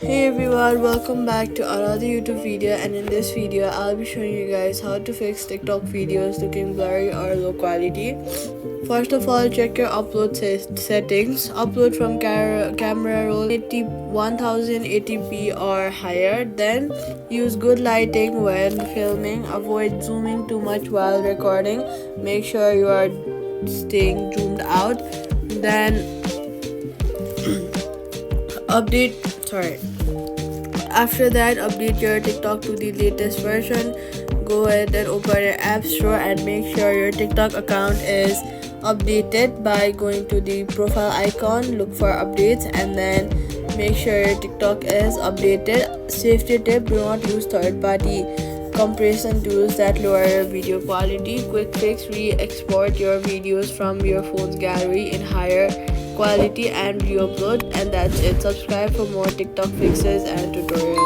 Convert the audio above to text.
Hey everyone, welcome back to another YouTube video, and in this video I'll be showing you guys how to fix TikTok videos looking blurry or low quality. First of all, check your upload settings. Upload from camera roll 1080p or higher. Then use good lighting when filming. Avoid zooming too much while recording. Make sure you are staying zoomed out. Then after that, update your TikTok to the latest version. Go ahead and open your app store and make sure your TikTok account is updated by going to the profile icon, look for updates, and then make sure your TikTok is updated. Safety tip: do not use third-party compression tools that lower your video quality. Quick fix: re-export your videos from your phone's gallery in higher quality and re-upload. And that's it. Subscribe for more TikTok fixes and tutorials.